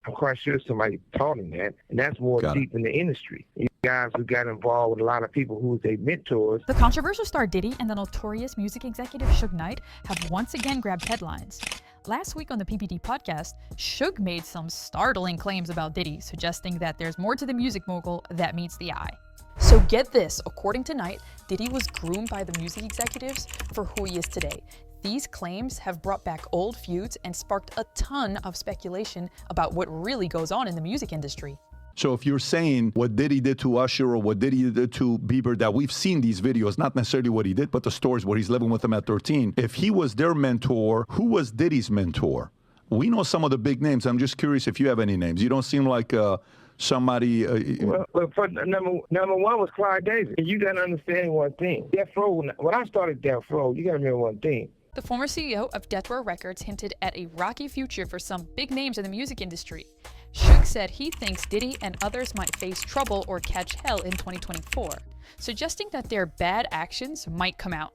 I'm quite sure somebody taught him that, and that's more deep in the industry. You guys who got involved with a lot of people who was their mentors. The controversial star Diddy and the notorious music executive Suge Knight have once again grabbed headlines. Last week on the PPD podcast, Suge made some startling claims about Diddy, suggesting that there's more to the music mogul that meets the eye. So get this, according to Knight, Diddy was groomed by the music executives for who he is today. These claims have brought back old feuds and sparked a ton of speculation about what really goes on in the music industry. So if you're saying what Diddy did to Usher or what Diddy did to Bieber, that we've seen these videos, not necessarily what he did, but the stories where he's living with them at 13. If he was their mentor, who was Diddy's mentor? We know some of the big names. I'm just curious if you have any names. You don't seem like somebody... Well, for number one was Clyde Davis. You got to understand one thing. Death Row, when I started Death Row, you got to remember one thing. The former CEO of Death Row Records hinted at a rocky future for some big names in the music industry. Suge said he thinks Diddy and others might face trouble or catch hell in 2024, suggesting that their bad actions might come out.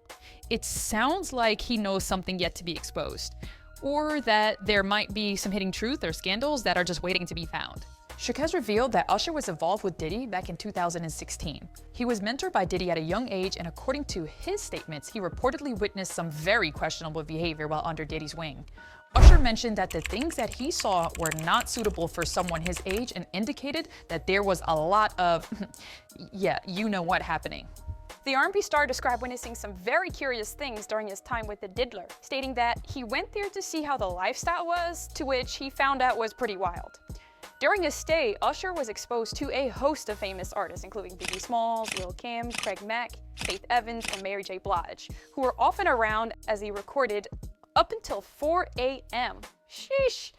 It sounds like he knows something yet to be exposed, or that there might be some hidden truth or scandals that are just waiting to be found. Suge has revealed that Usher was involved with Diddy back in 2016. He was mentored by Diddy at a young age, and according to his statements, he reportedly witnessed some very questionable behavior while under Diddy's wing. Usher mentioned that the things that he saw were not suitable for someone his age and indicated that there was a lot of, yeah, you know what happening. The R&B star described witnessing some very curious things during his time with the Diddler, stating that he went there to see how the lifestyle was, to which he found out was pretty wild. During his stay, Usher was exposed to a host of famous artists, including Biggie Smalls, Lil' Kim, Craig Mack, Faith Evans, and Mary J. Blige, who were often around as he recorded up until 4 a.m. Sheesh.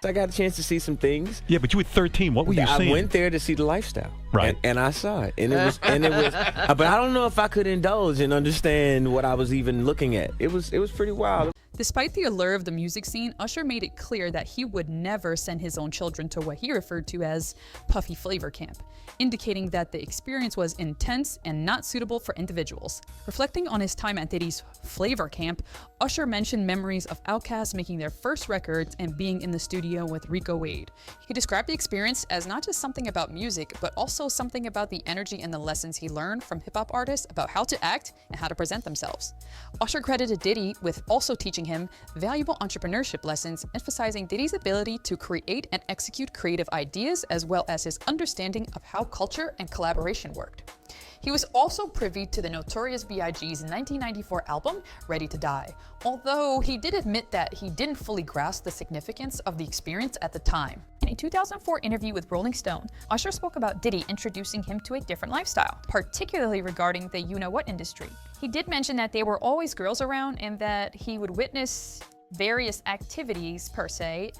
I got a chance to see some things. Yeah, but you were 13. What were you seeing? I went there to see the lifestyle. Right. And I saw it. And it was, but I don't know if I could indulge and understand what I was even looking at. It was pretty wild. Despite the allure of the music scene, Usher made it clear that he would never send his own children to what he referred to as puffy flavor camp, indicating that the experience was intense and not suitable for individuals. Reflecting on his time at Diddy's flavor camp, Usher mentioned memories of Outkast making their first records and being in the studio with Rico Wade. He described the experience as not just something about music, but also something about the energy and the lessons he learned from hip-hop artists about how to act and how to present themselves. Usher credited Diddy with also teaching him valuable entrepreneurship lessons, emphasizing Diddy's ability to create and execute creative ideas, as well as his understanding of how culture and collaboration worked. He was also privy to the Notorious B.I.G.'s 1994 album, Ready to Die, although he did admit that he didn't fully grasp the significance of the experience at the time. In a 2004 interview with Rolling Stone, Usher spoke about Diddy introducing him to a different lifestyle, particularly regarding the you-know-what industry. He did mention that there were always girls around and that he would witness various activities, per se,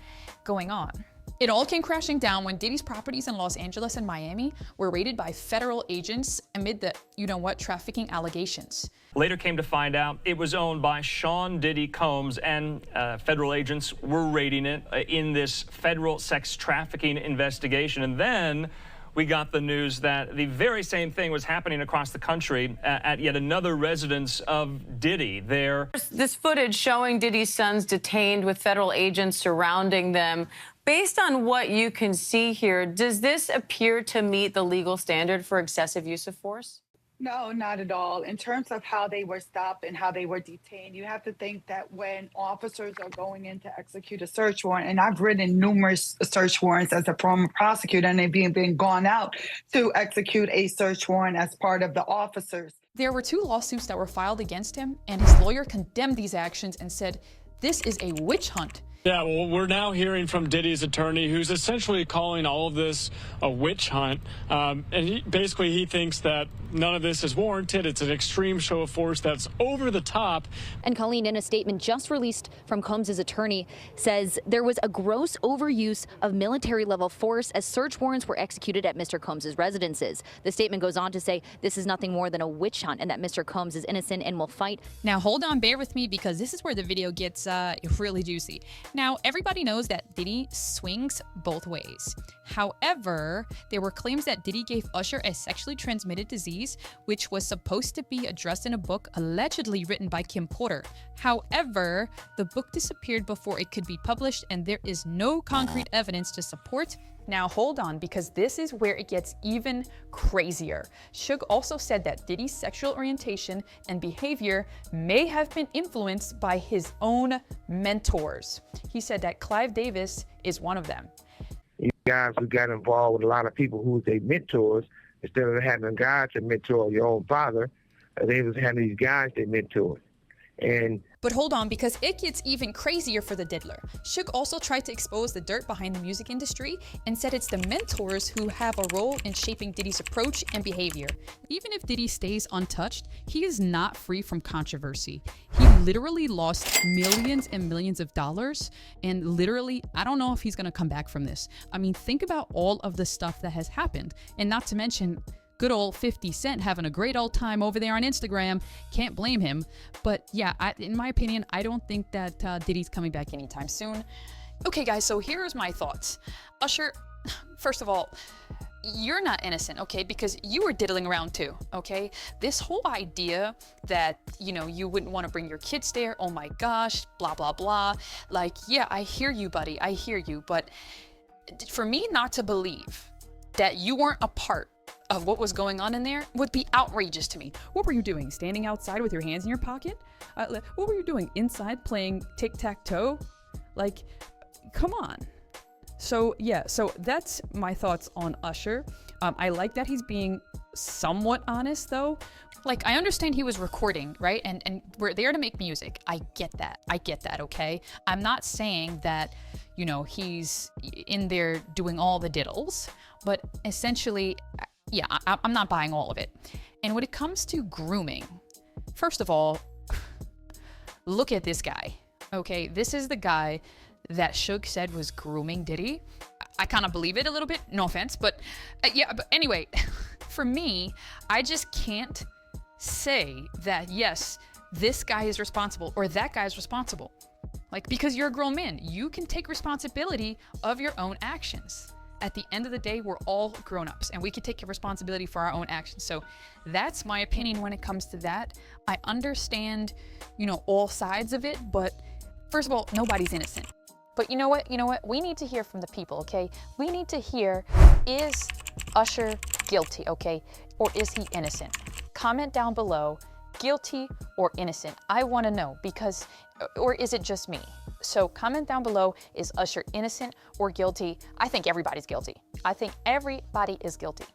going on. It all came crashing down when Diddy's properties in Los Angeles and Miami were raided by federal agents amid the you-know-what trafficking allegations. Later came to find out it was owned by Sean Diddy Combs, and federal agents were raiding it in this federal sex trafficking investigation. And then we got the news that the very same thing was happening across the country at yet another residence of Diddy there. This footage showing Diddy's sons detained with federal agents surrounding them. Based on what you can see here, does this appear to meet the legal standard for excessive use of force? No, not at all. In terms of how they were stopped and how they were detained, you have to think that when officers are going in to execute a search warrant, and I've written numerous search warrants as a former prosecutor, and they've been gone out to execute a search warrant as part of the officers. There were 2 lawsuits that were filed against him, and his lawyer condemned these actions and said, "This is a witch hunt." Yeah, well, we're now hearing from Diddy's attorney, who's essentially calling all of this a witch hunt. And he thinks that none of this is warranted. It's an extreme show of force that's over the top. And Colleen, in a statement just released from Combs' attorney, says there was a gross overuse of military-level force as search warrants were executed at Mr. Combs' residences. The statement goes on to say this is nothing more than a witch hunt and that Mr. Combs is innocent and will fight. Now hold on, bear with me, because this is where the video gets really juicy. Now, everybody knows that Diddy swings both ways. However, there were claims that Diddy gave Usher a sexually transmitted disease, which was supposed to be addressed in a book allegedly written by Kim Porter. However, the book disappeared before it could be published, and there is no concrete evidence to support. Now hold on, because this is where it gets even crazier. Suge also said that Diddy's sexual orientation and behavior may have been influenced by his own mentors. He said that Clive Davis is one of them. You guys who got involved with a lot of people who was their mentors, instead of having a guy to mentor your own father, they was having these guys they mentored. But hold on, because it gets even crazier for the diddler. Suge also tried to expose the dirt behind the music industry and said it's the mentors who have a role in shaping Diddy's approach and behavior. Even if Diddy stays untouched, he is not free from controversy. He literally lost millions and millions of dollars, and literally, I don't know if he's gonna come back from this. I mean, think about all of the stuff that has happened, and not to mention good old 50 Cent having a great old time over there on Instagram. Can't blame him. But yeah, in my opinion, I don't think that Diddy's coming back anytime soon. Okay, guys, so here's my thoughts. Usher, first of all, you're not innocent, okay? Because you were diddling around too, okay? This whole idea that, you wouldn't want to bring your kids there, oh my gosh, blah, blah, blah. Like, yeah, I hear you, buddy, I hear you. But for me not to believe that you weren't a part of what was going on in there would be outrageous to me. What were you doing? Standing outside with your hands in your pocket? What were you doing? Inside playing tic-tac-toe? Like, come on. So yeah, so that's my thoughts on Usher. I like that he's being somewhat honest though. Like, I understand he was recording, right? And we're there to make music. I get that, okay? I'm not saying that, he's in there doing all the diddles, but essentially, yeah, I'm not buying all of it. And when it comes to grooming, first of all, look at this guy, okay? This is the guy that Suge said was grooming Diddy. I kind of believe it a little bit, no offense, but yeah, but anyway, for me, I just can't say that, yes, this guy is responsible or that guy is responsible. Like, because you're a grown man, you can take responsibility of your own actions. At the end of the day, we're all grown-ups and we can take responsibility for our own actions. So that's my opinion when it comes to that. I understand, all sides of it, but first of all, nobody's innocent. But you know what? We need to hear from the people, okay? We need to hear, is Usher guilty, okay? Or is he innocent? Comment down below, guilty or innocent. I want to know, because, or is it just me? So comment down below, is Usher innocent or guilty? I think everybody's guilty. I think everybody is guilty.